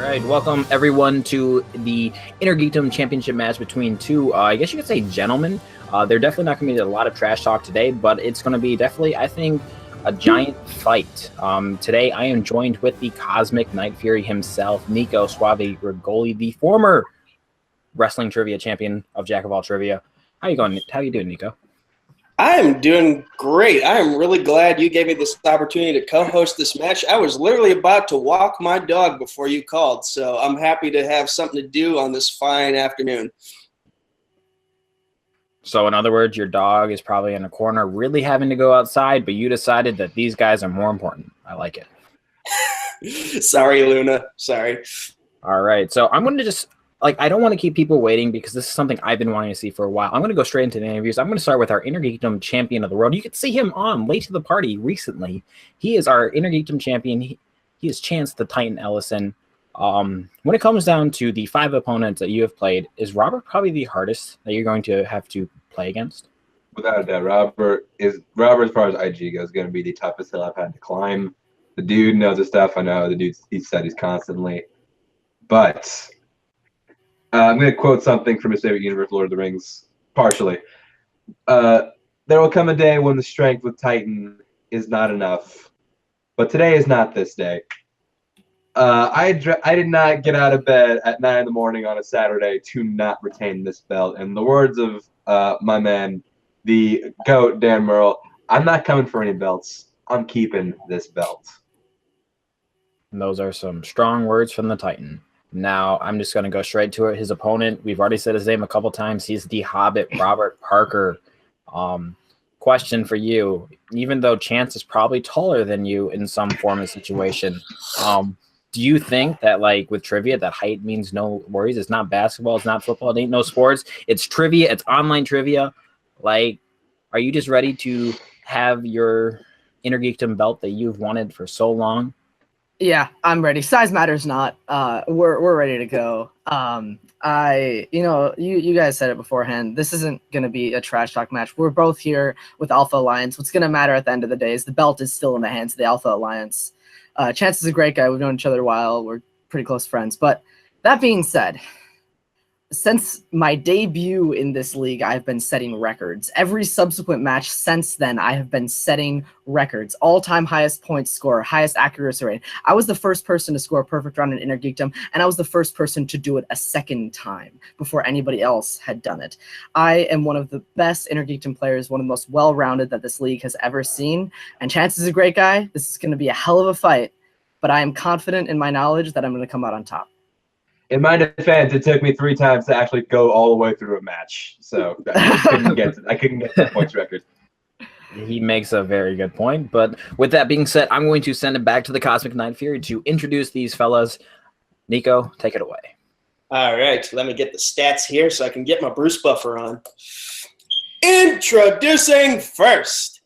right, welcome everyone to the Innergeekdom Championship match between two, I guess you could say gentlemen. They're definitely not going to be a lot of trash talk today, but it's going to be definitely, I think, a giant fight. Today I am joined with the Cosmic Night Fury himself, Nico Suave Rigoli, the former wrestling trivia champion of Jack of All Trivia. How you going? How you doing, Nico? I'm doing great. I am really glad you gave me this opportunity to co-host this match. I was literally about to walk my dog before you called, so I'm happy to have something to do on this fine afternoon. So in other words, your dog is probably in a corner really having to go outside, but you decided that these guys are more important. I like it. Sorry, Luna. Sorry. All right. So I'm going to just, I don't want to keep people waiting because this is something I've been wanting to see for a while. I'm going to go straight into the interviews. I'm going to start with our Innergeekdom champion of the world. You can see him on Late to the Party recently. He is our Innergeekdom champion. He is Chance the Titan Ellison. When it comes down to the 5 opponents that you have played, is Robert probably the hardest that you're going to have to play against? Without a doubt, Robert, as far as IG goes, is going to be the toughest hill I've had to climb. The dude knows his stuff. I know the dude, he studies constantly. But I'm going to quote something from his favorite universe, Lord of the Rings, partially. There will come a day when the strength with Titan is not enough. But today is not this day. I did not get out of bed at 9 in the morning on a Saturday to not retain this belt. In the words of my man, the GOAT, Dan Merle, I'm not coming for any belts. I'm keeping this belt. And those are some strong words from the Titan. Now, I'm just going to go straight to it. His opponent, we've already said his name a couple times. He's the Hobbit, Robert Parker. Question for you. Even though Chance is probably taller than you in some form of situation, do you think that, with trivia, that height means no worries? It's not basketball. It's not football. It ain't no sports. It's trivia. It's online trivia. Are you just ready to have your Innergeekdom belt that you've wanted for so long? Yeah, I'm ready. Size matters not. We're ready to go. You guys said it beforehand. This isn't going to be a trash talk match. We're both here with Alpha Alliance. What's going to matter at the end of the day is the belt is still in the hands of the Alpha Alliance. Chance is a great guy. We've known each other a while. We're pretty close friends. But that being said, since my debut in this league, I've been setting records. Every subsequent match since then, I have been setting records. All-time highest points score, highest accuracy rate. I was the first person to score a perfect round in Innergeekdom, and I was the first person to do it a second time before anybody else had done it. I am one of the best Innergeekdom players, one of the most well-rounded that this league has ever seen, and Chance is a great guy. This is going to be a hell of a fight, but I am confident in my knowledge that I'm going to come out on top. In my defense, it took me 3 times to actually go all the way through a match, so I couldn't get the points record. He makes a very good point, but with that being said, I'm going to send it back to the Cosmic Night Fury to introduce these fellas. Nico, take it away. All right, let me get the stats here so I can get my Bruce Buffer on. Introducing first,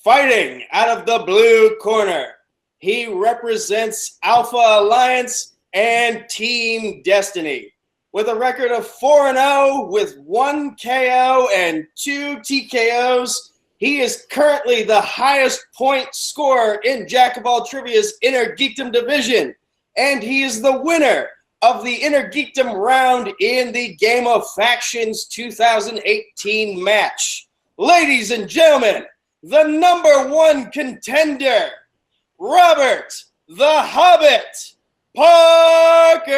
fighting out of the blue corner. He represents Alpha Alliance and Team Destiny. With a record of 4-0 with 1 KO and 2 TKOs, he is currently the highest point scorer in Jack of All Trivia's Innergeekdom division, and he is the winner of the Innergeekdom round in the Game of Factions 2018 match. Ladies and gentlemen, the #1 contender, Robert the Hobbit Parker!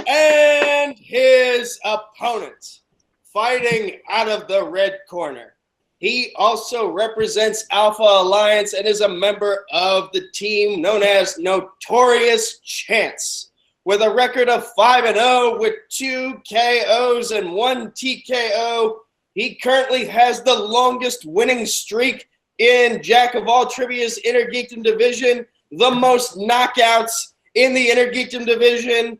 And his opponent, fighting out of the red corner. He also represents Alpha Alliance and is a member of the team known as Notorious Chance. With a record of 5-0 with 2 KOs and 1 TKO, he currently has the longest winning streak in Jack of All Trivia's Innergeekdom division, the most knockouts in the Innergeekdom division,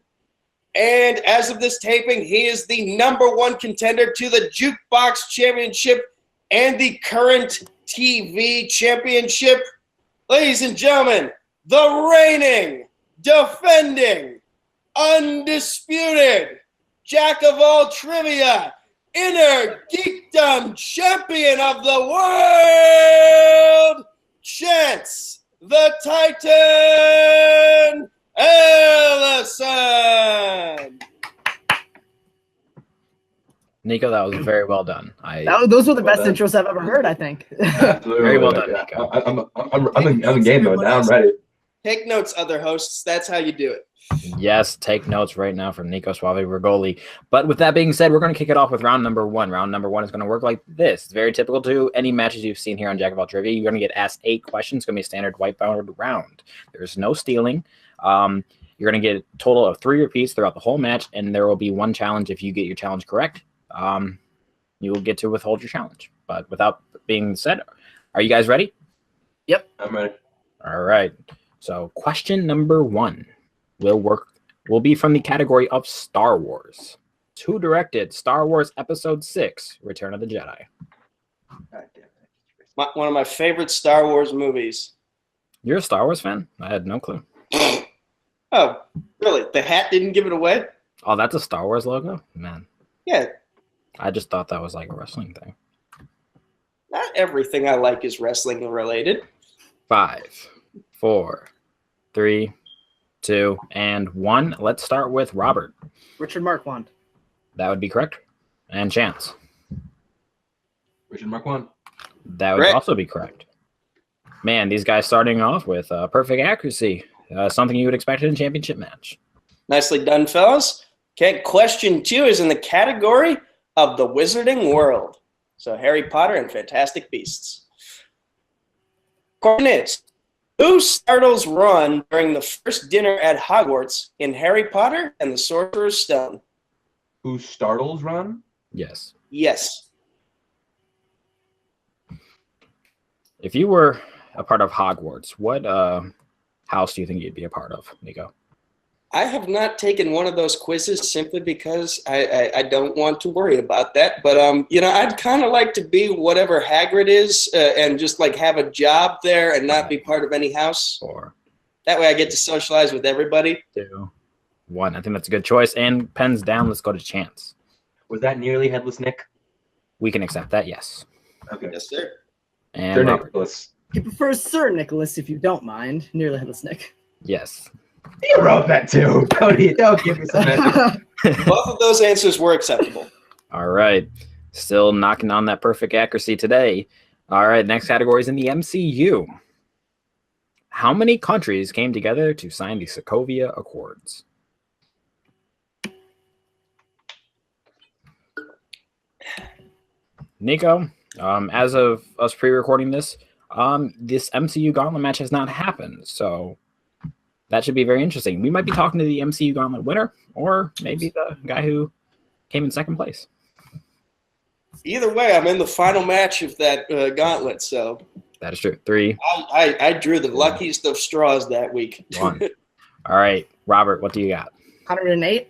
and as of this taping, he is the #1 contender to the Jukebox Championship and the current TV Championship. Ladies and gentlemen, the reigning, defending, undisputed Jack of All Trivia Innergeekdom champion of the world, Chance the Titan Ellison. Nico, that was very well done. Those were the best done. intros I've ever heard, I think. Absolutely. Very well done, Yeah. Nico. I'm in game mode now. I'm ready. Take notes, other hosts. That's how you do it. Yes, take notes right now from Nico Suave Rigoli. But with that being said, we're going to kick it off with round number one. Round number one is going to work like this. It's very typical to any matches you've seen here on Jack of All Trivia. You're going to get asked 8 questions. It's going to be a standard whiteboard round. There's no stealing. You're going to get a total of 3 repeats throughout the whole match, and there will be 1 challenge if you get your challenge correct. You will get to withhold your challenge. But without being said, are you guys ready? Yep. I'm ready. All right. So question number 1 will be from the category of Star Wars. Who directed Star Wars Episode 6, Return of the Jedi? One of my favorite Star Wars movies. You're a Star Wars fan? I had no clue. Oh, really? The hat didn't give it away? Oh, that's a Star Wars logo? Man, Yeah. I just thought that was like a wrestling thing. Not everything I like is wrestling related. 5, 4, 3, 2, and 1. Let's start with Robert. Richard Marquand. That would be correct. And Chance. Richard Marquand. That would Correct. also be correct. Man, these guys starting off with perfect accuracy. Something you would expect in a championship match. Nicely done, fellas. Okay, question 2 is in the category of the Wizarding World. So Harry Potter and Fantastic Beasts. Question is, who startles Ron during the first dinner at Hogwarts in Harry Potter and the Sorcerer's Stone? Who startles Ron? Yes. Yes. If you were a part of Hogwarts, what house do you think you'd be a part of, Nico? I have not taken one of those quizzes simply because I don't want to worry about that. But, I'd kind of like to be whatever Hagrid is and just like have a job there and not be part of any house. 4, That way I get to socialize with everybody. 2, 1. I think that's a good choice. And pens down. Let's go to Chance. Was that nearly headless Nick? We can accept that, yes. Okay. Yes, sir. And Sir Robert. Nicholas. He prefers Sir Nicholas, if you don't mind. Nearly headless Nick. Yes. You wrote that too. Don't give me some Both of those answers were acceptable. All right. Still knocking on that perfect accuracy today. All right. Next category is in the MCU. How many countries came together to sign the Sokovia Accords? Nico, as of us pre-recording this MCU Gauntlet match has not happened, so that should be very interesting. We might be talking to the MCU Gauntlet winner, or maybe the guy who came in second place. Either way, I'm in the final match of that gauntlet, so That is true. 3, I drew the luckiest of straws that week. 1. All right, Robert, what do you got? 108.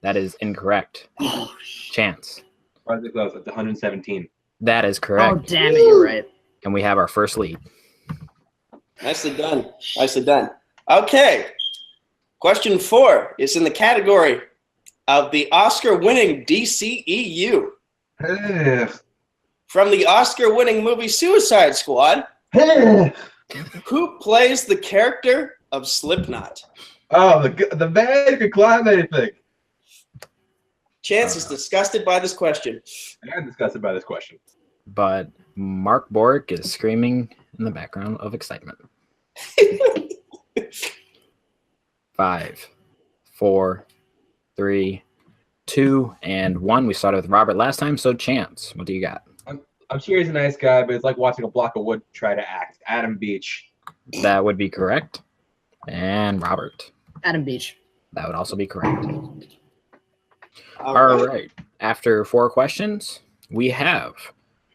That is incorrect. Oh, Chance. Farther close. It's 117. That is correct. Oh, damn it, you're right. And we have our first lead. Nicely done. Nicely done. Okay. Question 4 is in the category of the Oscar-winning DCEU. From the Oscar-winning movie Suicide Squad, who plays the character of Slipknot? Oh, the man could climb anything. Chance is disgusted by this question. I'm disgusted by this question. But Mark Boric is screaming in the background of excitement. 5, 4, 3, 2, and 1. We started with Robert last time, so Chance, what do you got? I'm sure he's a nice guy, but it's like watching a block of wood try to act. Adam Beach. That would be correct. And Robert. Adam Beach. That would also be correct. All All right. After 4 questions, we have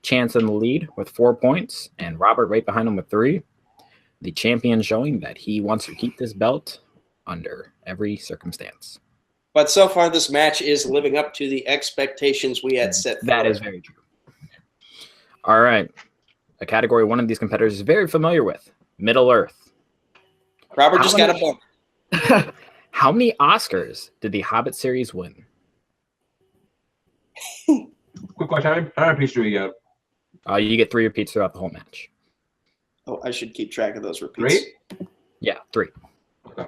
Chance in the lead with 4 points and Robert right behind him with 3. The champion showing that he wants to keep this belt under every circumstance. But so far, this match is living up to the expectations we had set. That is very true. All right. A category one of these competitors is very familiar with, Middle Earth. Robert just got a bump. How many Oscars did the Hobbit series win? Quick question. How many pieces do we get? You get 3 repeats throughout the whole match. Oh, I should keep track of those repeats. 3? Yeah, 3. Okay.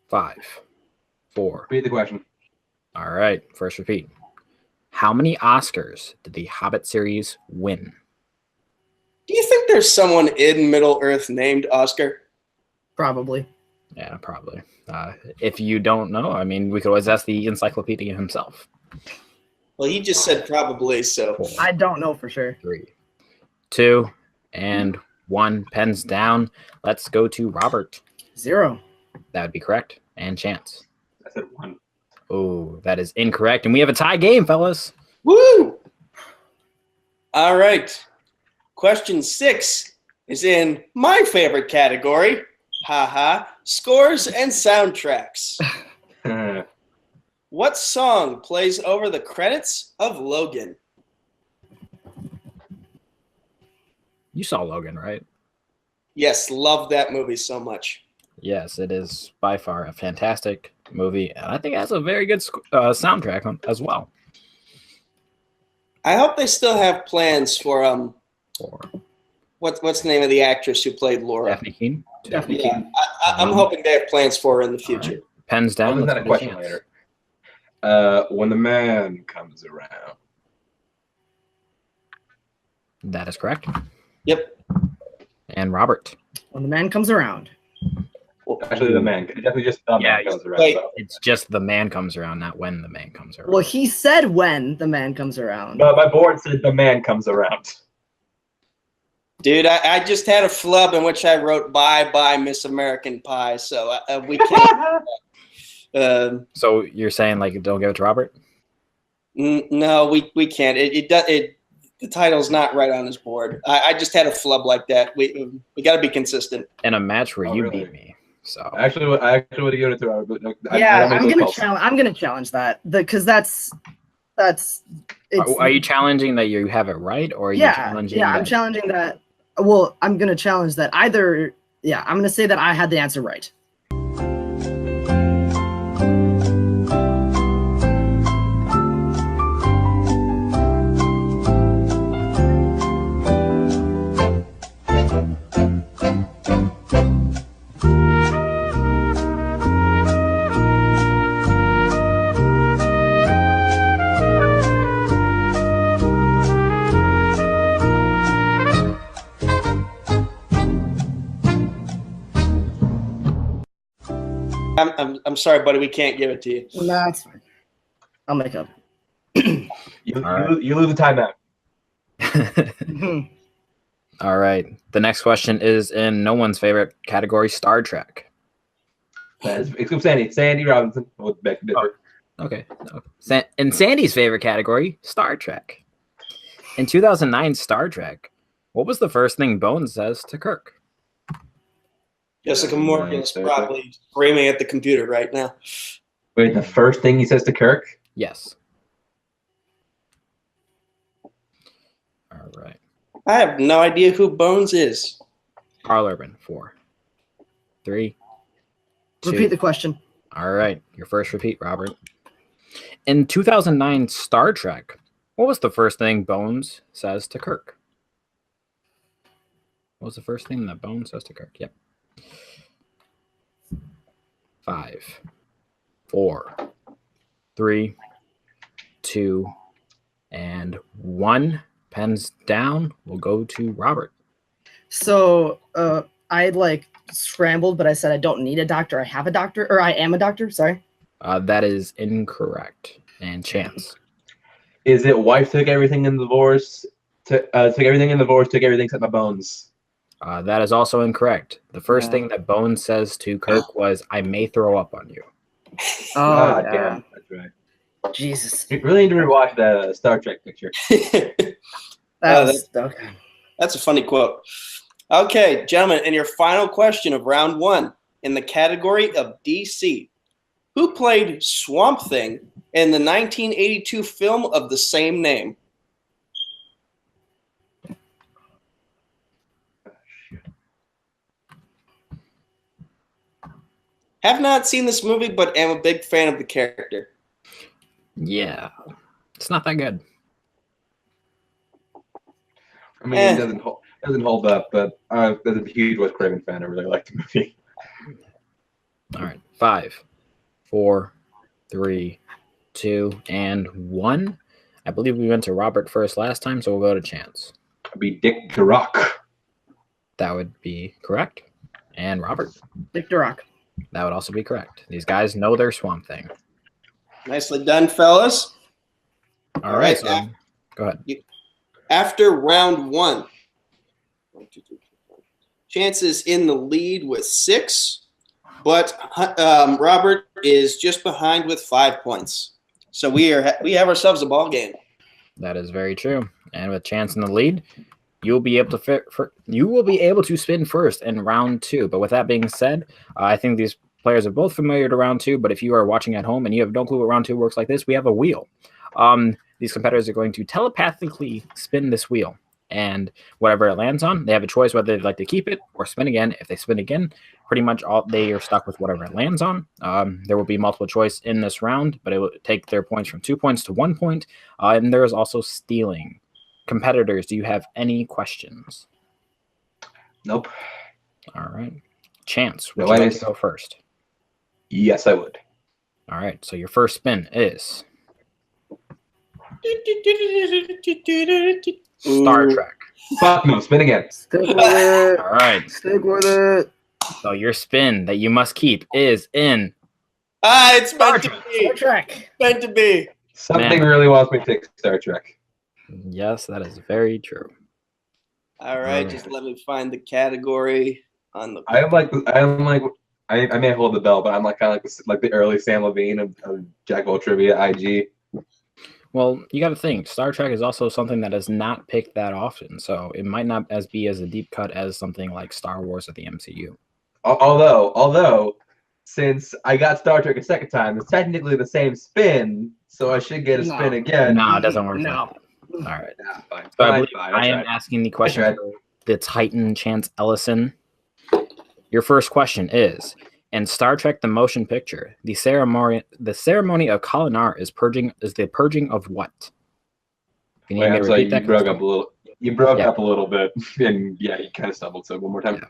5, 4. Read the question. All right, first repeat. How many Oscars did the Hobbit series win? Do you think there's someone in Middle Earth named Oscar? Probably. Yeah, probably. If you don't know, I mean, we could always ask the encyclopedia himself. Well, he just said probably, so. 4, I don't know for sure. 3, 2, and 1. Pens down. Let's go to Robert. 0. That would be correct. And Chance. I said 1. Oh, that is incorrect. And we have a tie game, fellas. Woo! All right. Question 6 is in my favorite category. Haha. Scores and soundtracks. What song plays over the credits of Logan? You saw Logan, right? Yes, love that movie so much. Yes, it is by far a fantastic movie. And I think it has a very good soundtrack as well. I hope they still have plans for 4. what's the name of the actress who played Laura? Daphne Keane. 2. Daphne Yeah, Keane. I'm hoping they have plans for her in the future. Pens down. I'll do that Let's a go to question Chance. later. When the man comes around. That is correct. Yep. And Robert. When the man comes around. Actually, the man. It definitely just the Yeah, man comes around. wait. So. It's just the man comes around, not when the man comes around. Well, he said when the man comes around. No, my board said the man comes around. Dude, I just had a flub in which I wrote "Bye Bye Miss American Pie," so we can't. So you're saying like don't give it to Robert? No, we can't. The title's not right on his board. I just had a flub like that. We got to be consistent. In a match where Oh, you really? beat me. So I actually would have given it to Robert, but no, Yeah, I I'm gonna challenge that because that's it's. are you challenging that you have it right, or are you challenging? Yeah, I'm that- challenging that. Well, I'm gonna challenge that either. Yeah, I'm gonna say that I had the answer right. I'm sorry, buddy. We can't give it to you. No, that's fine. I'll make up. You lose the timeout. All right. The next question is in no one's favorite category, Star Trek. Except Sandy Robinson. We'll beg to differ. Okay. In Sandy's favorite category, Star Trek. In 2009 Star Trek, what was the first thing Bones says to Kirk? Jessica Morgan is probably screaming at the computer right now. Wait, the first thing he says to Kirk? Yes. All right. I have no idea who Bones is. Carl Urban, 4, 3, 2. Repeat the question. All right. Your first repeat, Robert. In 2009 Star Trek, what was the first thing Bones says to Kirk? What was the first thing that Bones says to Kirk? Yep. 5, 4, 3, 2, and 1. Pens down. We'll go to Robert. So I like scrambled, but I said I don't need a doctor. I have a doctor, or I am a doctor. Sorry. That is incorrect. And Chance. Is it wife took everything in the divorce? Took everything in the divorce. Took everything except my bones. That is also incorrect. The first thing that Bones says to Kirk was, "I may throw up on you." Oh, damn, that's right. Jesus. You really need to rewatch the Star Trek picture. Okay. That's a funny quote. Okay, gentlemen, and your final question of round 1 in the category of DC. Who played Swamp Thing in the 1982 film of the same name? Have not seen this movie, but am a big fan of the character. Yeah. It's not that good. I mean, it doesn't hold up, but as a huge Wes Craven fan, I really like the movie. All right. 5, 4, 3, 2, and 1. I believe we went to Robert first last time, so we'll go to Chance. It'd be Dick Durock. That would be correct. And Robert. Dick Durock. That would also be correct. These guys know their Swamp Thing. Nicely done, fellas. All right. So, go ahead. After round 1, Chance is in the lead with 6, but Robert is just behind with 5 points. So we have ourselves a ball game. That is very true. And with Chance in the lead, you will be able to spin first in round 2. But with that being said, I think these players are both familiar to round 2. But if you are watching at home and you have no clue what round 2 works like this, we have a wheel. These competitors are going to telepathically spin this wheel, and whatever it lands on, they have a choice whether they'd like to keep it or spin again. If they spin again, pretty much they are stuck with whatever it lands on. There will be multiple choice in this round, but it will take their points from 2 points to 1 point. And there is also stealing. Competitors, do you have any questions? Nope. All right. Chance, would No, you like to go first? Yes, I would. All right. So your first spin is Star Trek. Fuck no, spin again. Stick with it. All right. Stick with it. So your spin that you must keep is in It's meant to Star be. Trek. Meant to be. Something really wants me to take Star Trek. Yes, that is very true. All right, just let me find the category on the. I may hold the bell, but I'm like kind of like the early Sam Levine of Jack Ball Trivia IG. Well, you got to think Star Trek is also something that is not picked that often, so it might not be as a deep cut as something like Star Wars or the MCU. Although, since I got Star Trek a second time, it's technically the same spin, so I should get a spin again. No, it doesn't work. No. All right. Nah, fine. So Fine. I am asking the question for the Titan Chance Ellison. Your first question is: in Star Trek: The Motion Picture, the ceremony of Kalinar is the purging of what? You need me to repeat that? You broke up a little. You broke up a little bit, and yeah, you kind of stumbled. So one more time. Yeah.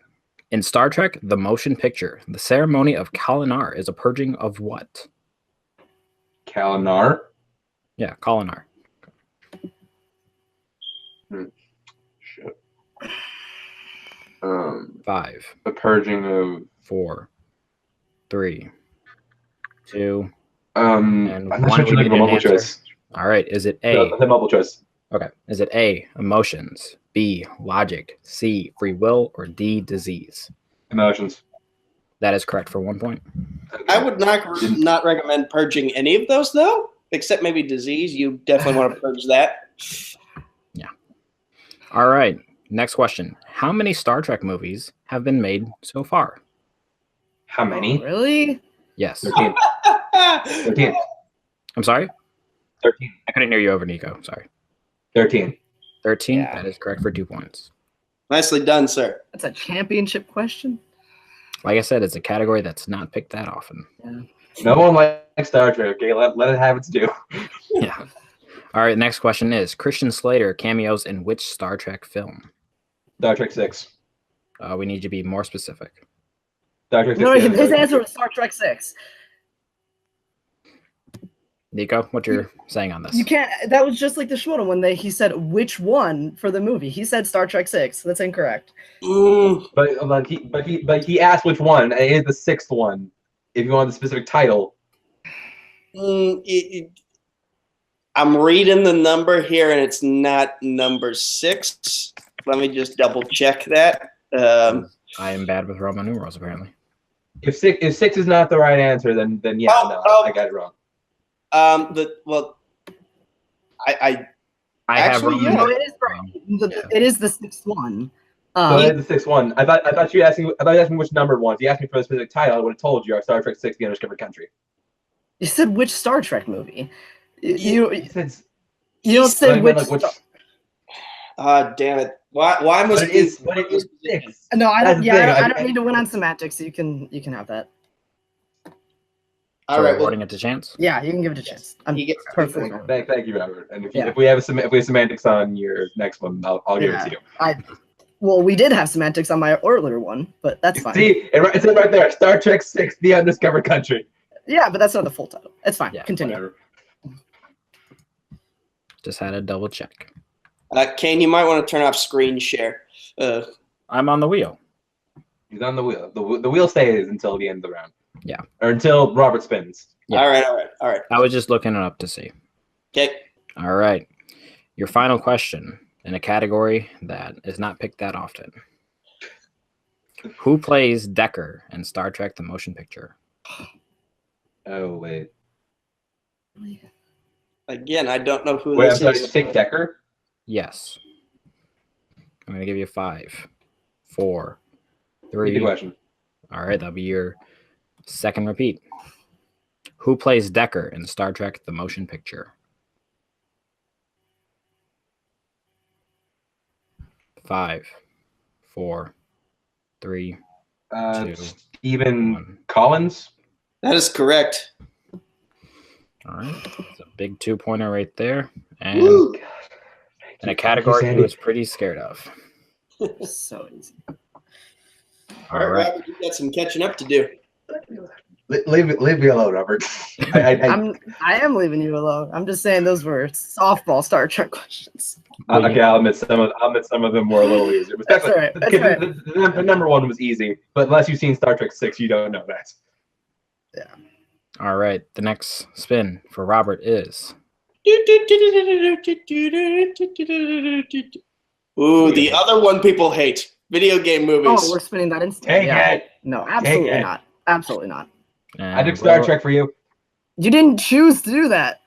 In Star Trek: The Motion Picture, the ceremony of Kalinar is a purging of what? Kalinar. Yeah, Kalinar. Shit. 5, the purging of 4, 3, 2. I'm And not one sure we you like need a an multiple answer. choice. All right. Is it A? No, the multiple choice. Okay. Is it A, emotions, B, logic, C, free will, or D, disease? Emotions. That is correct for 1 point. I would not recommend purging any of those though, except maybe disease. You definitely want to purge that. Yeah. All right. Next question. How many Star Trek movies have been made so far? How many? Really? Yes. 13. 13. I'm sorry? 13. I couldn't hear you over Nico. Sorry. 13. 13. Yeah. That is correct for 2 points. Nicely done, sir. That's a championship question. Like I said, it's a category that's not picked that often. Yeah. No one likes Star Trek. Okay, let it have its due. Yeah. All right. Next question is: Christian Slater cameos in which Star Trek film? Star Trek 6. We need you to be more specific. Star Trek 6. No, yeah, his answer was Star Trek 6. Nico, what you're saying on this? You can't. That was just like the Schmodown when he said which one for the movie. He said Star Trek 6. That's incorrect. But he asked which one. And it is the 6th one. If you want the specific title. I'm reading the number here, and it's not number 6. Let me just double check that. I am bad with Roman numerals, apparently. If 6 is not the right answer, then yeah, I got it wrong. I have Actually, Roman yeah. No, it is right. It is the 6th one. So it is the 6th one. I thought you asked me which number it was. You asked me for a specific title. I would have told you. Star Trek 6: The Undiscovered Country. You said which Star Trek movie? You Said, don't say which. like, which damn it! Why must but it is 6. No, I That's don't. the Yeah, thing. I don't need to win on semantics. So you can have that. All So right. we're Well, awarding it to Chance. Yeah, you can give it a chance. I'm he gets perfect. Thank you, Robert. And Yeah. if we have semantics on your next one, I'll give it to you. Well, we did have semantics on my earlier one, but that's fine. See, it says right there, Star Trek 6, The Undiscovered Country. Yeah, but that's not the full title. It's fine. Yeah, Continue. Whatever. Just had to double check. Kane, you might want to turn off screen share. I'm on the wheel. He's on the wheel. The wheel stays until the end of the round. Yeah. Or until Robert spins. Yeah. All right. I was just looking it up to see. Okay. All right. Your final question in a category that is not picked that often. Who plays Decker in Star Trek: The Motion Picture? Oh, wait. Again, I don't know who Wait, I'm this sorry, did is. you say Decker? Yes. I'm going to give you 5, 4, Repeat the 3. question. All right, that'll be your second repeat. Who plays Decker in Star Trek: The Motion Picture? 5, 4, 3, 2. Stephen 1. Collins? That is correct. All right, it's a big 2-pointer right there, and Woo! in a category he was pretty scared of. So easy. All right, Robert, you got some catching up to do. Leave me alone, Robert. I am leaving you alone. I'm just saying those were softball Star Trek questions. okay, I'll admit some of them were a little easier. But That's all right. That's right. The number one was easy, but unless you've seen Star Trek 6, you don't know that. Yeah. All right, the next spin for Robert is Ooh, the other one people hate. Video game movies. Oh, we're spinning that instead. Take Yeah. it. No, absolutely Take it. not. Absolutely not. I took Star well, Trek for you. You didn't choose to do that.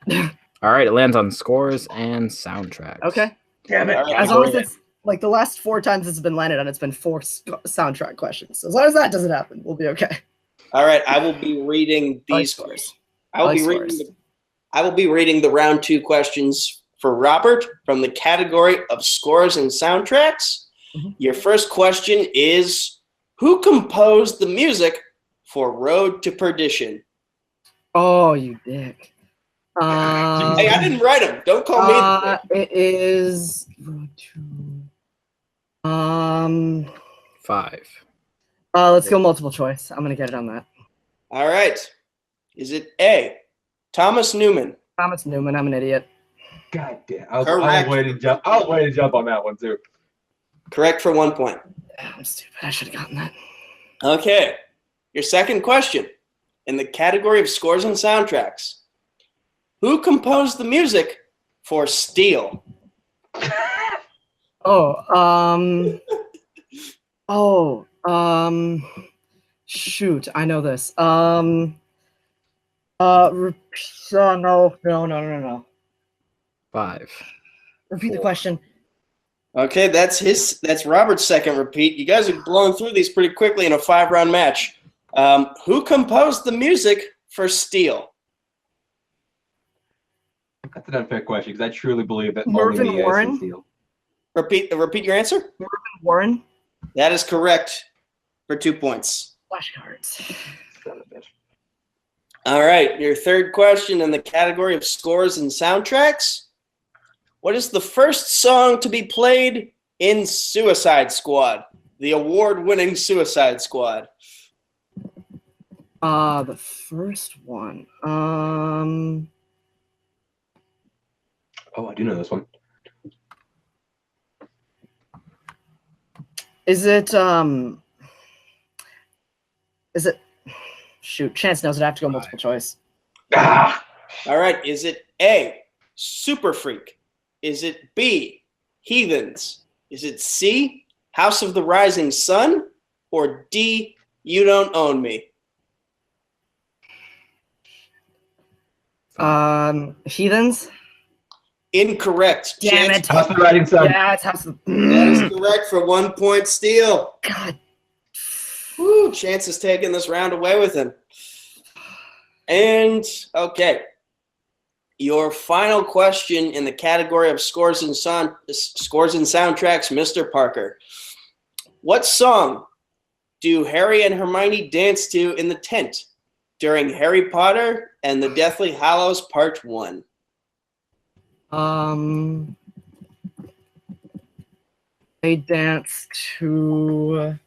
All right, it lands on scores and soundtracks. Okay. Damn it. All right. As long as it's like the last 4 times it's been landed on, it's been 4 soundtrack questions. So as long as that doesn't happen, we'll be okay. All right, I will be reading these scores. I will be reading the round 2 questions for Robert from the category of scores and soundtracks. Mhm. Your first question is, who composed the music for Road to Perdition? Oh, you dick. Hey, I didn't write them. Don't call me. It is 5. let's go multiple choice. I'm gonna get it on that. All right. Is it A, Thomas Newman? Thomas Newman, I'm an idiot. God damn. I was Correct. waiting to jump on that one too. Correct for 1 point. I'm stupid. I should have gotten that. Okay. Your second question in the category of scores and soundtracks. Who composed the music for Steel? Shoot, I know this. No. 5. Repeat the question. Okay, that's Robert's second repeat. You guys are blowing through these pretty quickly in a 5-round match. Who composed the music for Steel? That's an unfair question because I truly believe that Mervyn only Warren? Steel. Repeat your answer. Warren. That is correct for 2 points. Flashcards. Son of a bitch. All right, your third question in the category of scores and soundtracks. What is the first song to be played in Suicide Squad, the award-winning Suicide Squad? The first one. Oh, I do know this one. Is it shoot, Chance knows it. I have to go multiple choice. Ah! All right, is it A, Super Freak? Is it B, Heathens? Is it C, House of the Rising Sun? Or D, You Don't Own Me? Heathens? Incorrect. Damn Chance- it. House of the Rising Sun. Yeah, it's House of That is correct for 1 point steal. God. Woo, Chance is taking this round away with him. And, okay. Your final question in the category of scores and soundtracks, Mr. Parker. What song do Harry and Hermione dance to in the tent during Harry Potter and the Deathly Hallows Part 1? They dance to.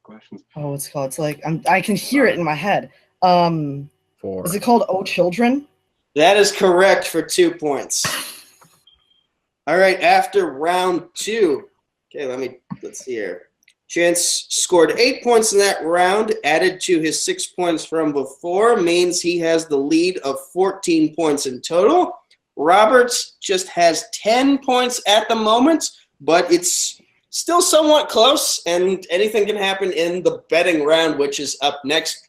Questions. Oh, what's it called? It's like I can hear it in my head. Four. Is it called "Oh Children"? That is correct for 2 points. All right, after round 2. Okay, let's see here. Chance scored 8 points in that round, added to his 6 points from before, means he has the lead of 14 points in total. Roberts just has 10 points at the moment, but it's still somewhat close, and anything can happen in the betting round, which is up next.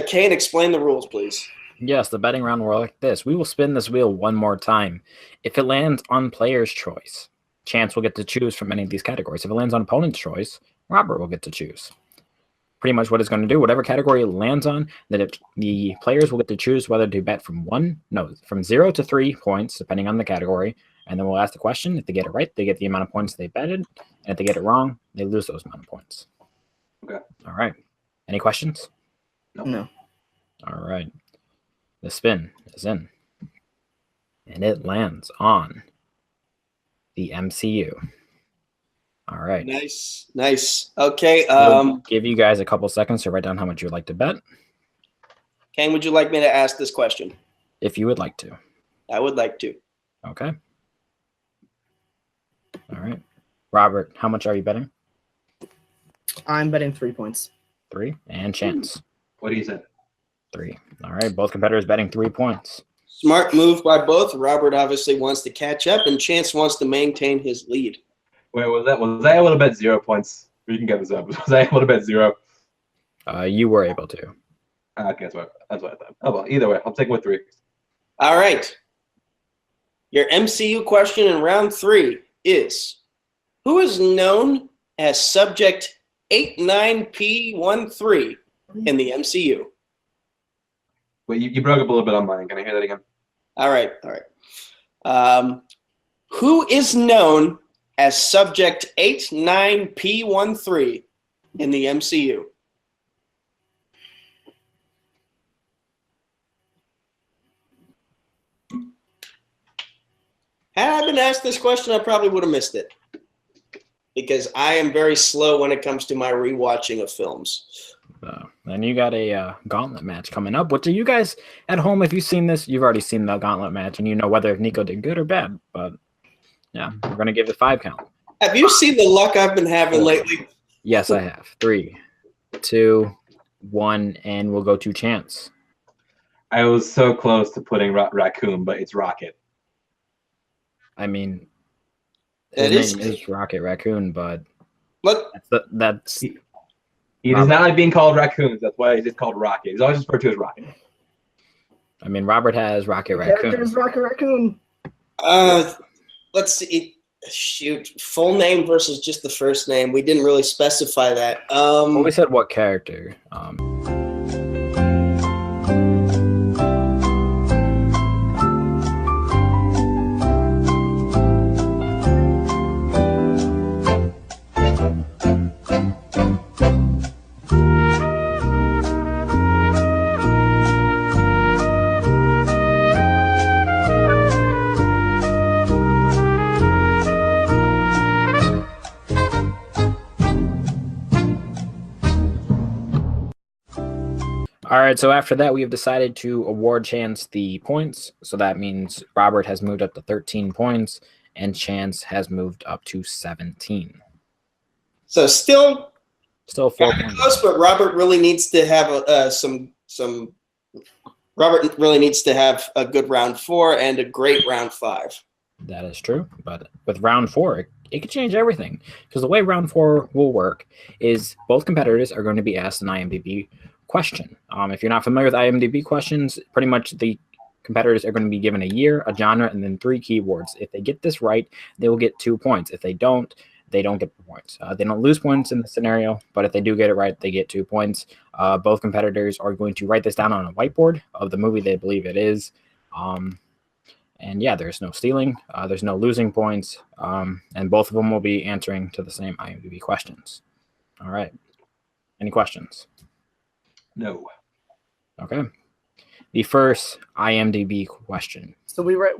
Kane, explain the rules, please. Yes, the betting round will like this. We will spin this wheel one more time. If it lands on player's choice, Chance will get to choose from any of these categories. If it lands on opponent's choice, Robert will get to choose. Pretty much what it's going to do, whatever category it lands on, the players will get to choose whether to bet from 0 to 3 points, depending on the category. And then we'll ask the question. If they get it right, they get the amount of points they betted. And if they get it wrong, they lose those amount of points. Okay. All right. Any questions? No. All right. The spin is in. And it lands on the MCU. All right. Nice. Okay. We'll give you guys a couple seconds to write down how much you'd like to bet. Kane, would you like me to ask this question? If you would like to. I would like to. Okay. All right. Robert, how much are you betting? I'm betting 3 points. 3. And Chance. What do you say? 3. All right. Both competitors betting 3 points. Smart move by both. Robert obviously wants to catch up, and Chance wants to maintain his lead. Wait, was I able to bet 0 points? You can get this up. Was I able to bet 0? You were able to. Okay, that's what I thought. Oh well, either way, I'll take with 3. All right. Your MCU question in round 3 is, who is known as Subject 89P13 in the MCU? Wait, you broke up a little bit on mine. Can I hear that again? All right. Who is known as Subject 89P13 in the MCU? Had I been asked this question, I probably would have missed it, because I am very slow when it comes to my rewatching of films. And you got a gauntlet match coming up. What do you guys at home, if you've seen this, you've already seen the gauntlet match, and you know whether Nico did good or bad. But yeah, we're going to give it 5 count. Have you seen the luck I've been having lately? Yes, I have. 3, 2, 1, and we'll go to Chance. I was so close to putting raccoon, but it's Rocket. I mean, It his name is Rocket Raccoon, but Look, that's He does not like being called raccoons. That's why he's just called Rocket. He's always referred to as Rocket. I mean, Robert has Rocket Character Raccoon. is Rocket Raccoon. let's see. Shoot, full name versus just the first name. We didn't really specify that. Well, we said what character. All right, so after that, we have decided to award Chance the points. So that means Robert has moved up to 13 points, and Chance has moved up to 17. So still 4 points. close, but Robert really needs to have Robert really needs to have a good round 4 and a great round 5. That is true, but with round 4, it could change everything. Because the way round 4 will work is both competitors are going to be asked an IMDb question. If you're not familiar with IMDb questions, pretty much the competitors are going to be given a year, a genre, and then 3 keywords. If they get this right, they will get 2 points. If they don't get the points. They don't lose points in the scenario, but if they do get it right, they get 2 points. Both competitors are going to write this down on a whiteboard of the movie they believe it is. And yeah, there's no stealing, there's no losing points, and both of them will be answering to the same IMDb questions. All right. Any questions? No. Okay. The first IMDb question. So we read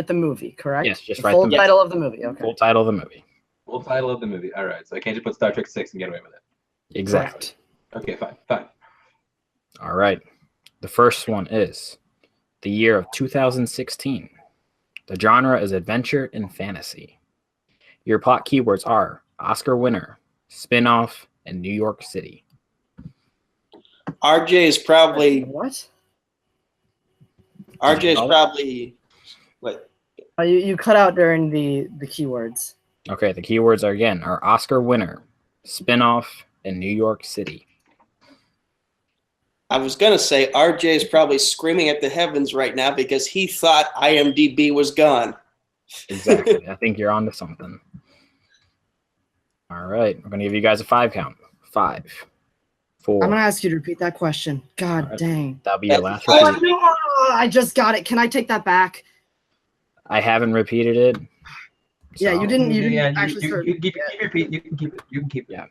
the movie, correct? Yes, just the write full the movie. title of the movie. Okay. Full title of the movie. Full title of the movie. All right. So I can't just put Star Trek 6 and get away with it. Exactly. Correct. Okay, fine. All right. The first one is the year of 2016. The genre is adventure and fantasy. Your plot keywords are Oscar winner, spin-off, and New York City. RJ is probably What? RJ is probably what? You cut out during the keywords. Okay, the keywords are Oscar winner, spin-off, and New York City. I was gonna say RJ is probably screaming at the heavens right now because he thought IMDb was gone. Exactly. I think you're on to something. All right. We're going to give you guys a 5 count. 5, 4. I'm gonna ask you to repeat that question. God Right. dang. That'll be your last Oh, repeat. No, I just got it. Can I take that back? I haven't repeated it. Yeah, you didn't. You didn't Yeah, actually start. you keep it. You can keep it. You can keep it. Yeah.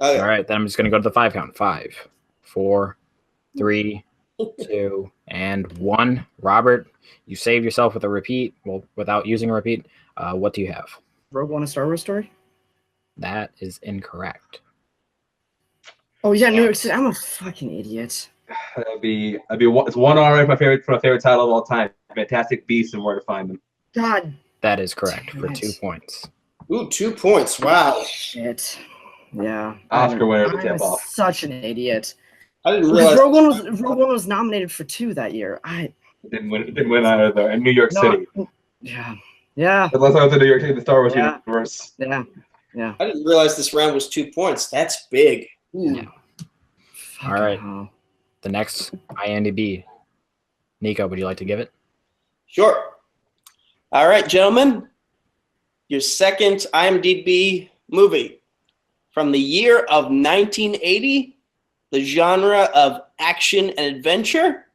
Okay. All right. Then I'm just going to go to the 5 count. 5, 4, 3, 2, and 1. Robert, you saved yourself with a repeat. Well, without using a repeat. What do you have? Rogue One: A Star Wars Story. That is incorrect. Oh yeah, New York City. I'm a fucking idiot. It's one R my favorite title of all time. Fantastic Beasts and Where to Find Them. God That is correct for Damn it. 2 points. Ooh, 2 points. Wow. shit. Yeah. Oscar winner to I'm tip off. such an idiot. I didn't Because realize. Rogue One was nominated for 2 that year. Didn't win either though. In New York City. Yeah. Unless I was in New York City, the Star Wars Yeah. universe. Yeah. I didn't realize this round was 2 points. That's big. Ooh. Yeah. All right. Fucking hell. The next IMDb. Nico, would you like to give it? Sure. All right, gentlemen. Your second IMDb movie. From the year of 1980, the genre of action and adventure,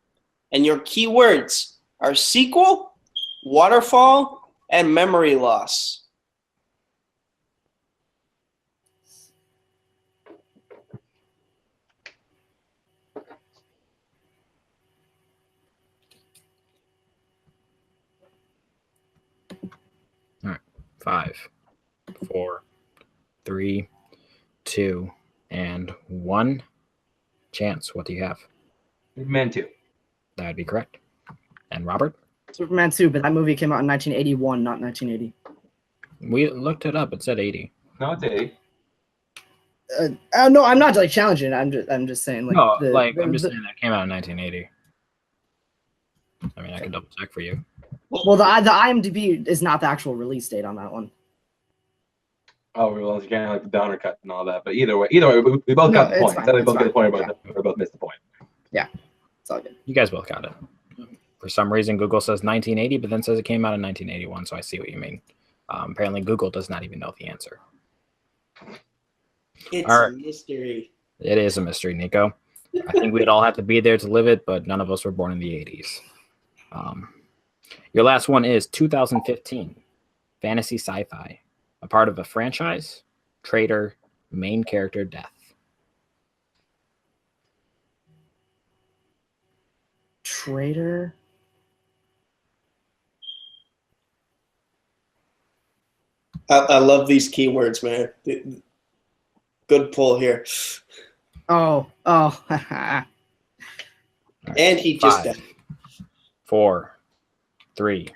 and your keywords are sequel, waterfall, and memory loss. All right. 5, 4, 3, 2, and 1. Chance, what do you have? Man too. That would be correct. And Robert? Superman 2, but that movie came out in 1981, not 1980. We looked it up. It said 80. No, it's 80. No, I'm not like challenging. I'm just saying like. I'm just saying that came out in 1980. I mean, I can double check for you. Well, the IMDb is not the actual release date on that one. Oh, well, you can't like the downer cut and all that. But either way, we both got the it's point. fine, So we it's both get the point. fine. We both missed the point. It's all good. You guys both got it. For some reason, Google says 1980, but then says it came out in 1981. So I see what you mean. Apparently, Google does not even know the answer. It's All right. a mystery. It is a mystery, Nico. I think we'd all have to be there to live it, but none of us were born in the 80s. Your last one is 2015, fantasy sci-fi, a part of a franchise, traitor, main character, death. Traitor. I love these keywords, man. Good pull here. Oh. And he just 5, 4, 3,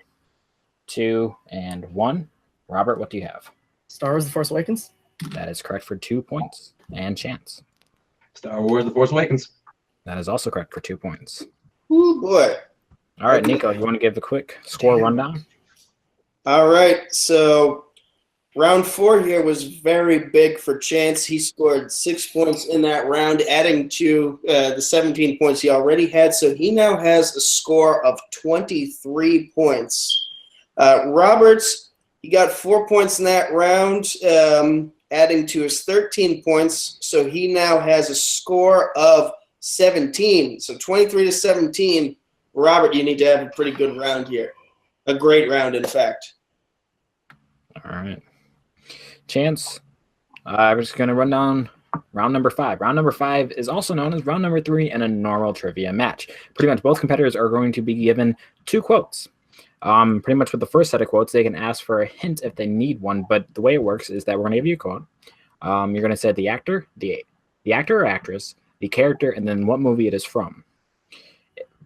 2, and 1. Robert, what do you have? Star Wars: The Force Awakens. That is correct for 2 points. And Chance. Star Wars: The Force Awakens. That is also correct for 2 points. Oh boy. All right, Nico, you want to give the quick score rundown? All right, so round 4 here was very big for Chance. He scored 6 points in that round, adding to the 17 points he already had. So he now has a score of 23 points. Roberts, he got 4 points in that round, adding to his 13 points. So he now has a score of 17. So 23 to 17. Robert, you need to have a pretty good round here. A great round, in fact. All right. Chance, I'm just going to run down round number 5. Round number 5 is also known as round number 3 and a normal trivia match. Pretty much both competitors are going to be given 2 quotes. Pretty much with the first set of quotes, they can ask for a hint if they need one, but the way it works is that we're going to give you a quote. You're going to say the actor or actress, the character, and then what movie it is from.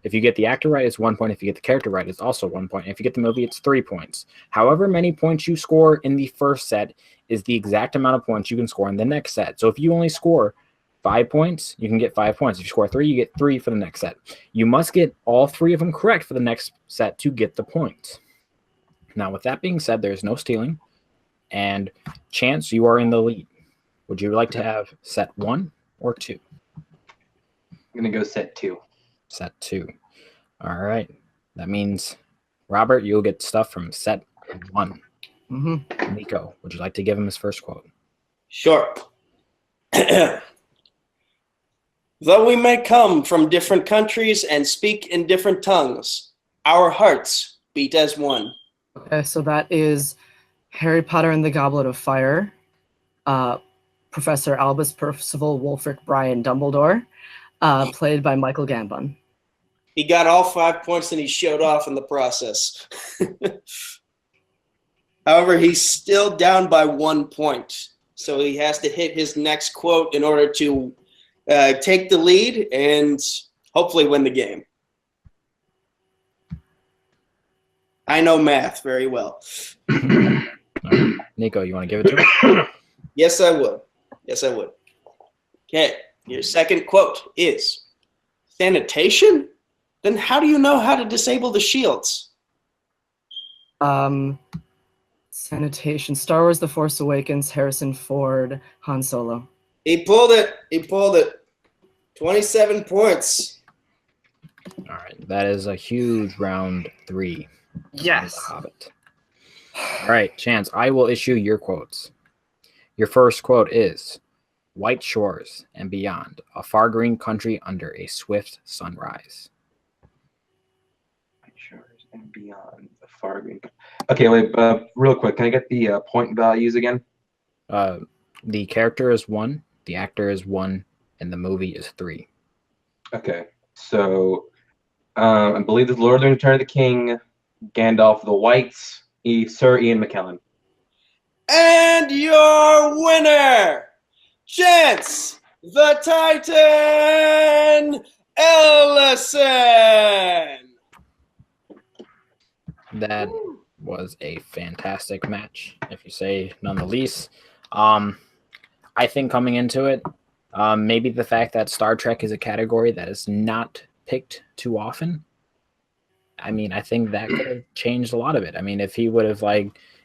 If you get the actor right, it's 1 point. If you get the character right, it's also 1 point. If you get the movie, it's 3 points. However many points you score in the first set is the exact amount of points you can score in the next set. So if you only score 5 points, you can get 5 points. If you score 3, you get 3 for the next set. You must get all 3 of them correct for the next set to get the point. Now, with that being said, there's no stealing. And Chance, you are in the lead. Would you like to have set 1 or 2? I'm going to go set 2. Set 2. All right. That means, Robert, you'll get stuff from set 1. Mm-hmm. Nico, would you like to give him his first quote? Sure. Though we may come from different countries and speak in different tongues, our hearts beat as one. Okay, so that is Harry Potter and the Goblet of Fire, Professor Albus Percival Wulfric Brian Dumbledore, played by Michael Gambon. He got all 5 points and he showed off in the process. However, he's still down by 1 point. So he has to hit his next quote in order to take the lead and hopefully win the game. I know math very well. Nico, you want to give it to him? Yes, I would. Yes, I would. Okay, your second quote is, sanitation? Then how do you know how to disable the shields? Sanitation. Star Wars The Force Awakens, Harrison Ford, Han Solo. He pulled it. He pulled it. 27 points. All right. That is a huge round 3. Yes. The Hobbit. All right, Chance, I will issue your quotes. Your first quote is, white shores and beyond, a far green country under a swift sunrise. White shores and beyond, a far green. Okay, wait, real quick, can I get the point values again? The character is 1, the actor is 1, and the movie is 3. Okay, so I believe this is Lord of the Rings: Return of the King, Gandalf the White, Sir Ian McKellen. And your winner, Chance the Titan Ellison. That was a fantastic match, if you say none the least. I think coming into it, maybe the fact that Star Trek is a category that is not picked too often. I mean, I think that could have changed a lot of it. I mean, if he would have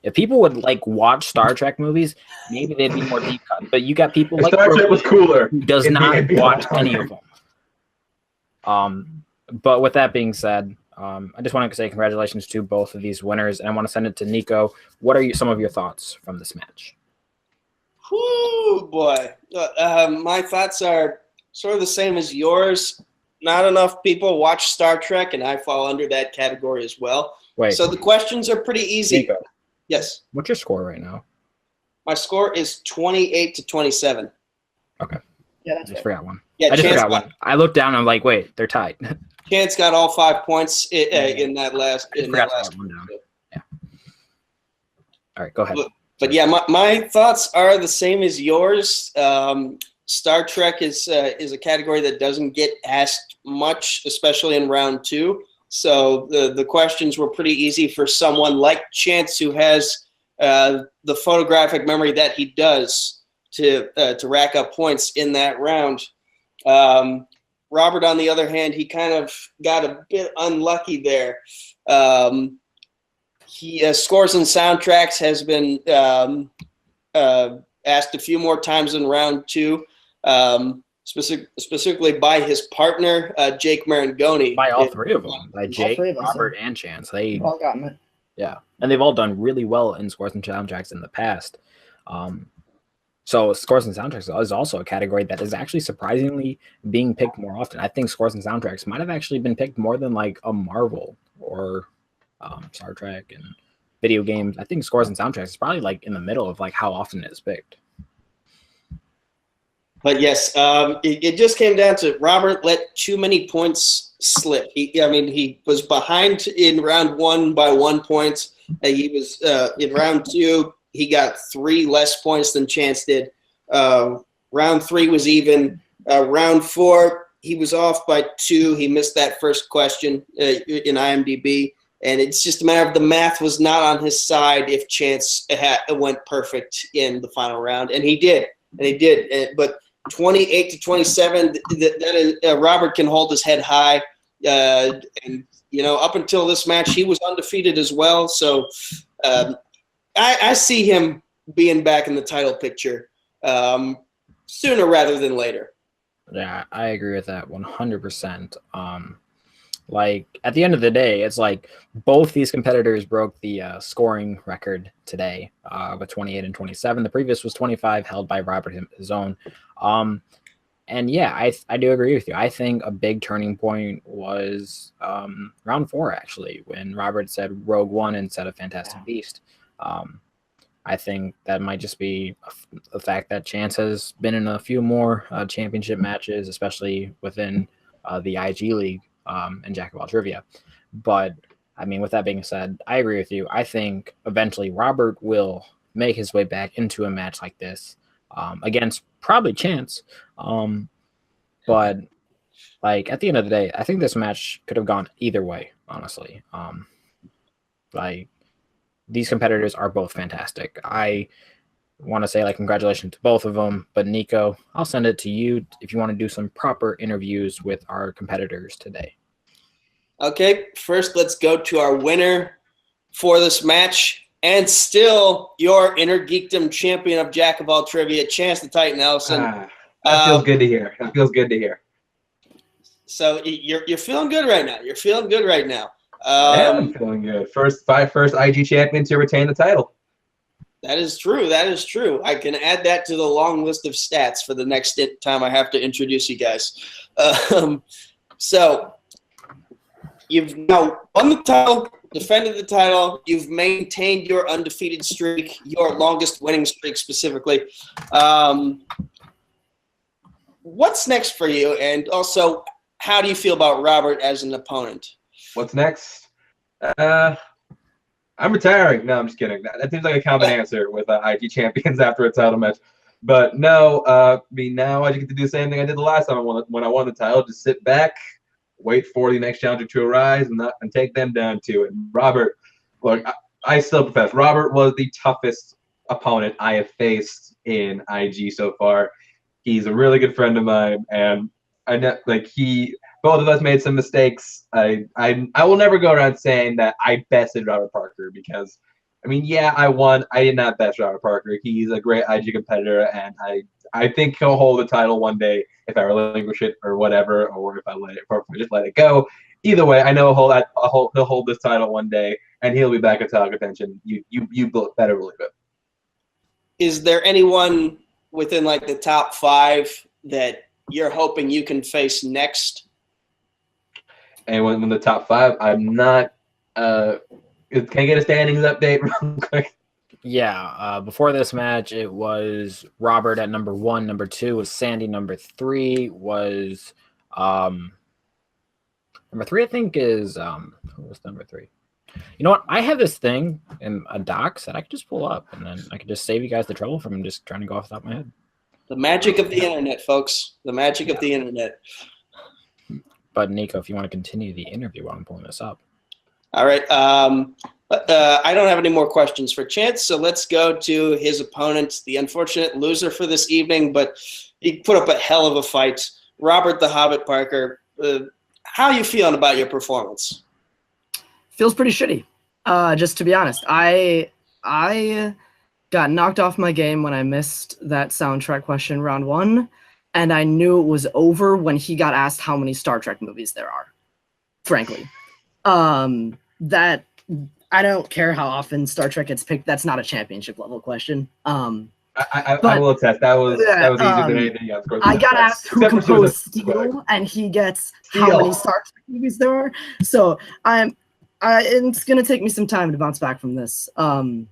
if people would watch Star Trek movies, maybe they'd be more deep cut. But you got people like Star Trek was cooler. who does not watch any of them. But with that being said, I just want to say congratulations to both of these winners, and I want to send it to Nico. What are some of your thoughts from this match? Whoo, boy. My thoughts are sort of the same as yours. Not enough people watch Star Trek, and I fall under that category as well. Wait. So the questions are pretty easy. Nico, yes. what's your score right now? My score is 28-27. Okay. Yeah, I that's just right. forgot one. Yeah, I just Chance forgot one. I looked down and I'm like, wait, they're tied. Chance got all 5 points in that last. I just forgot to write one down. Yeah. All right, go ahead. But yeah, my thoughts are the same as yours. Star Trek is a category that doesn't get asked much, especially in round 2. So the questions were pretty easy for someone like Chance, who has the photographic memory that he does to rack up points in that round. Robert, on the other hand, he kind of got a bit unlucky there. He scores and soundtracks has been asked a few more times in round 2, specifically by his partner, Jake Marangoni. By all 3 of them. By Jake, three of us, Robert, and Chance. They We've all gotten it. Yeah, and they've all done really well in scores and soundtracks in the past. So scores and soundtracks is also a category that is actually surprisingly being picked more often. I think scores and soundtracks might have actually been picked more than a Marvel or Star Trek and video games. I think scores and soundtracks is probably in the middle of how often it is picked. But yes, it just came down to Robert let too many points slip. He was behind in round 1 by 1 point. He was in round 2. He got 3 less points than Chance did. Round 3 was even. Round 4, he was off by 2. He missed that first question in IMDb. And it's just a matter of the math was not on his side if Chance went perfect in the final round. And he did. But 28 to 27, Robert can hold his head high. And, up until this match, he was undefeated as well. So I see him being back in the title picture sooner rather than later. Yeah, I agree with that 100%. Like, at the end of the day, it's like both these competitors broke the scoring record today with 28 and 27. The previous was 25, held by Robert his own. And yeah, I do agree with you. I think a big turning point was round 4, actually, when Robert said Rogue One instead of Fantastic Beast. I think that might just be the fact that Chance has been in a few more championship matches, especially within the IG League and Jack of All Trivia. But, I mean, with that being said, I agree with you. I think eventually Robert will make his way back into a match like this against probably Chance. But, like, at the end of the day, I think this match could have gone either way, honestly. These competitors are both fantastic. I want to say, like, congratulations to both of them. But, Nico, I'll send it to you if you want to do some proper interviews with our competitors today. Okay, first let's go to our winner for this match. And still your Innergeekdom champion of Jack of All Trivia, Chance the Titan Ellison. That feels good to hear. So you're feeling good right now. I'm feeling good. First IG champion to retain the title. That is true. I can add that to the long list of stats for the next time I have to introduce you guys. So you've now won the title, defended the title. You've maintained your undefeated streak, your longest winning streak specifically. What's next for you? And also, how do you feel about Robert as an opponent? What's next? I'm retiring. No, I'm just kidding. That seems like a common answer with IG champions after a title match. But no, now I just get to do the same thing I did the last time when I won the title. Just sit back, wait for the next challenger to arise, and take them down to it. Robert, look, I still profess, Robert was the toughest opponent I have faced in IG so far. He's a really good friend of mine, and I know, both of us made some mistakes. I will never go around saying that I bested Robert Parker because, I won. I did not best Robert Parker. He's a great IG competitor, and I think he'll hold the title one day if I relinquish it or whatever, or if I just let it go. Either way, I know he'll hold this title one day, and he'll be back in title contention. You better believe it. Is there anyone within the top 5 that you're hoping you can face next? And when the top 5, I'm not. Can I get a standings update real quick? Yeah. Before this match, it was Robert at number 1. Number 2 was Sandy. Number 3 was number 3. I think is who was number 3? You know what? I have this thing in a docs that I could just pull up, and then I could just save you guys the trouble from just trying to go off the top of my head. The magic of the internet, folks. The magic of the internet. But Nico, if you want to continue the interview while I'm pulling this up. All right. I don't have any more questions for Chance, so let's go to his opponent, the unfortunate loser for this evening, but he put up a hell of a fight. Robert the Hobbit Parker. How are you feeling about your performance? Feels pretty shitty. Just to be honest, I got knocked off my game when I missed that soundtrack question round 1, and I knew it was over when he got asked how many Star Trek movies there are. Frankly, that I don't care how often Star Trek gets picked. That's not a championship level question. I will attest that was easier than anything else. I got asked who composed Steel, and he gets how many Star Trek movies there are. So it's gonna take me some time to bounce back from this. I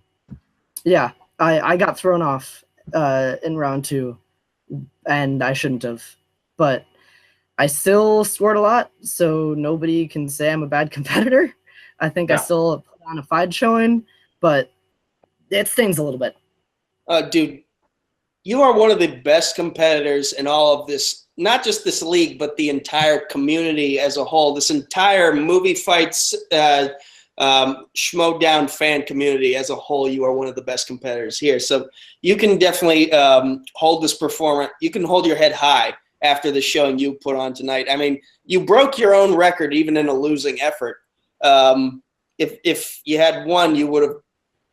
got thrown off in round 2 and I shouldn't have. But I still scored a lot, so nobody can say I'm a bad competitor. I think I still put on a fight showing, but it stings a little bit. Dude, you are one of the best competitors in all of this, not just this league, but the entire community as a whole. This entire movie fights, Schmodown fan community as a whole, you are one of the best competitors here. So you can definitely hold this performance. You can hold your head high after the showing you put on tonight. I mean, you broke your own record even in a losing effort. If you had won, you would have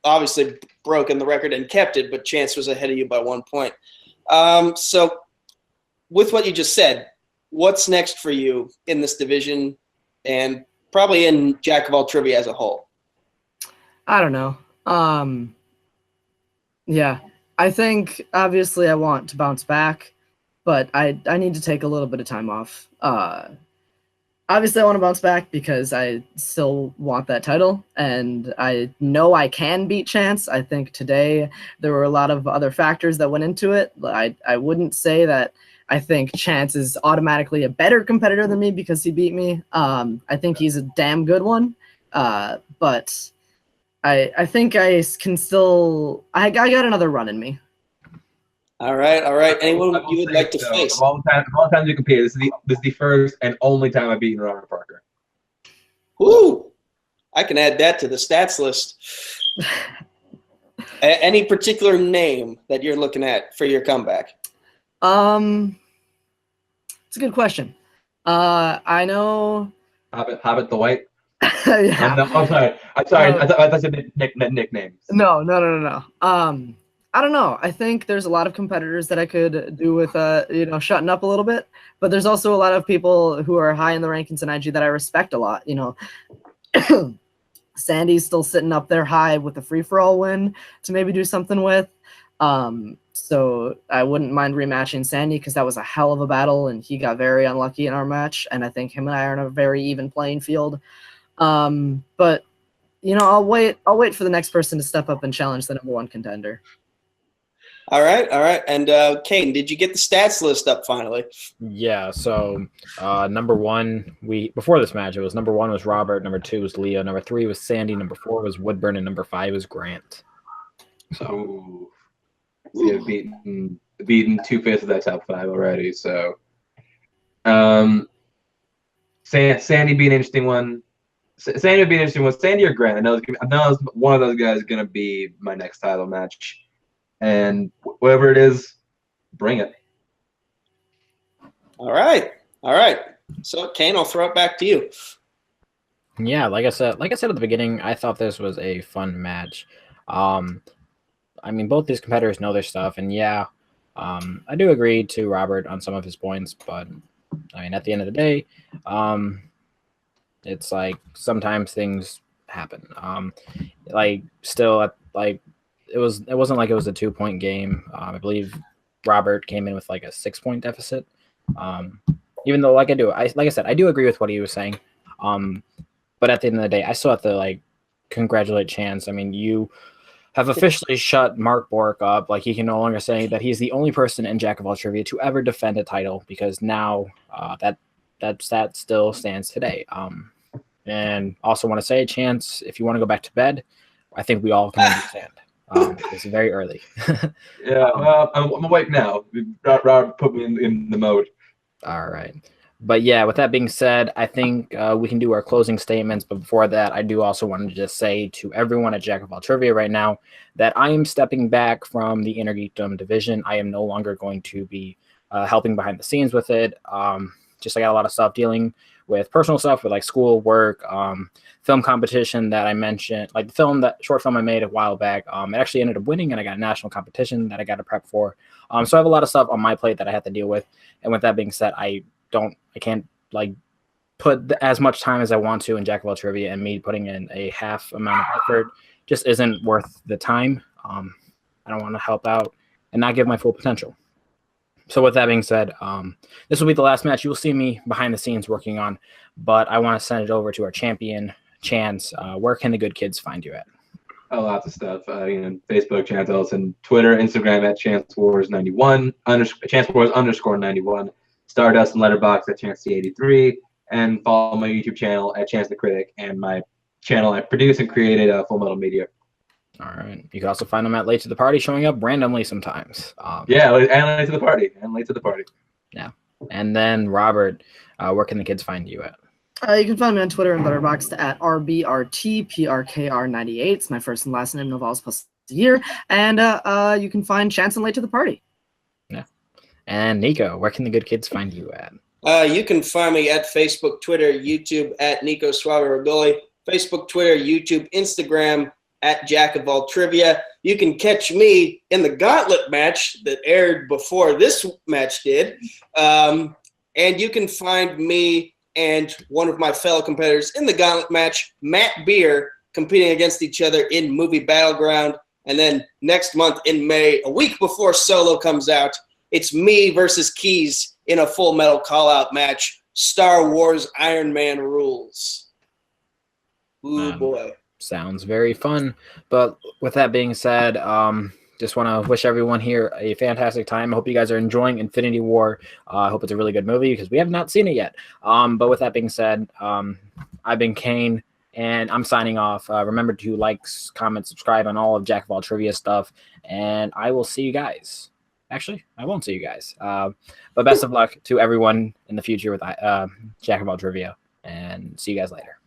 obviously broken the record and kept it, but Chance was ahead of you by 1 point. So with what you just said, what's next for you in this division and probably in Jack of All Trivia as a whole? I don't know. Yeah, I think obviously I want to bounce back, but I need to take a little bit of time off. Obviously I want to bounce back because I still want that title, and I know I can beat Chance. I think today there were a lot of other factors that went into it. I wouldn't say that I think Chance is automatically a better competitor than me because he beat me. I think he's a damn good one, but I think I can still. I got another run in me. All right. Anyone you would like to face? Of all the times you compete, this is the first and only time I've beaten Robert Parker. Woo! I can add that to the stats list. Any particular name that you're looking at for your comeback? It's a good question. I know. Hobbit the White. Yeah. I'm sorry. I thought you said nicknames. No. I don't know. I think there's a lot of competitors that I could do with, shutting up a little bit. But there's also a lot of people who are high in the rankings in IG that I respect a lot. Sandy's still sitting up there high with the free-for-all win to maybe do something with. So I wouldn't mind rematching Sandy because that was a hell of a battle, and he got very unlucky in our match. And I think him and I are on a very even playing field. But I'll wait for the next person to step up and challenge the number one contender. All right. And Kane, did you get the stats list up finally? Yeah. So number one, before this match, it was number 1 was Robert, number 2 was Leo, number 3 was Sandy, number 4 was Woodburn, and number 5 was Grant. So we have beaten 2 faces of that top 5 already. So Sandy be an interesting one. Sandy would be an interesting one. Sandy or Grant? I know one of those guys is gonna be my next title match. And whatever it is, bring it. All right. So, Kane, I'll throw it back to you. Yeah, like I said at the beginning, I thought this was a fun match. I mean, both these competitors know their stuff, and I do agree to Robert on some of his points, but I mean, at the end of the day, it's like sometimes things happen. It wasn't like it was a 2-point game. I believe Robert came in with like a 6-point deficit. Even though, like I said, I do agree with what he was saying. But at the end of the day, I still have to congratulate Chance. I mean, you have officially shut Mark Bork up. Like, he can no longer say that he's the only person in Jack of All Trivia to ever defend a title, because now that still stands today. And also want to say, Chance, if you want to go back to bed, I think we all can understand. It's very early. Yeah, well, I'm awake now. Robert put me in the mode. All right. But yeah, with that being said, I think we can do our closing statements. But before that, I do also want to just say to everyone at Jack of All Trivia right now that I am stepping back from the Innergeekdom division. I am no longer going to be helping behind the scenes with it. Just I got a lot of stuff dealing with personal stuff, with school, work, film competition that I mentioned, like the short film I made a while back. It actually ended up winning, and I got a national competition that I got to prep for. So I have a lot of stuff on my plate that I have to deal with. And with that being said, I can't put as much time as I want to in Jack of All Trivia, and me putting in a half amount of effort just isn't worth the time. I don't want to help out and not give my full potential. So with that being said, this will be the last match you will see me behind the scenes working on, but I want to send it over to our champion, Chance. Where can the good kids find you at? lots of stuff. Facebook channels and Twitter, Instagram at ChanceWars91, ChanceWars_91, Stardust and Letterboxd at ChanceC83, and follow my YouTube channel at Chance the Critic and my channel I produced and created Full Metal Media. All right. You can also find them at Late to the Party, showing up randomly sometimes. Yeah, and late to the party. Yeah. And then Robert, where can the kids find you at? You can find me on Twitter and Letterboxd at RBRTPRKR98. It's my first and last name, Novels plus a year. And you can find Chance and Late to the Party. Yeah. And Nico, where can the good kids find you at? You can find me at Facebook, Twitter, YouTube at Nico Suave Regoli. Facebook, Twitter, YouTube, Instagram at Jack of All Trivia. You can catch me in the Gauntlet match that aired before this match did. And you can find me and one of my fellow competitors in the Gauntlet match, Matt Beer, competing against each other in Movie Battleground. And then next month in May, a week before Solo comes out, it's me versus Keys in a Full Metal Call-Out match. Star Wars Iron Man rules. Ooh, boy. Sounds very fun. But with that being said, just want to wish everyone here a fantastic time. I hope you guys are enjoying Infinity War. I hope it's a really good movie because we have not seen it yet. But with that being said, I've been Kane, and I'm signing off. Remember to like, comment, subscribe on all of Jack of All Trivia stuff, and I will see you guys. Actually, I won't see you guys. But best of luck to everyone in the future with Jack of All Trivia, and see you guys later.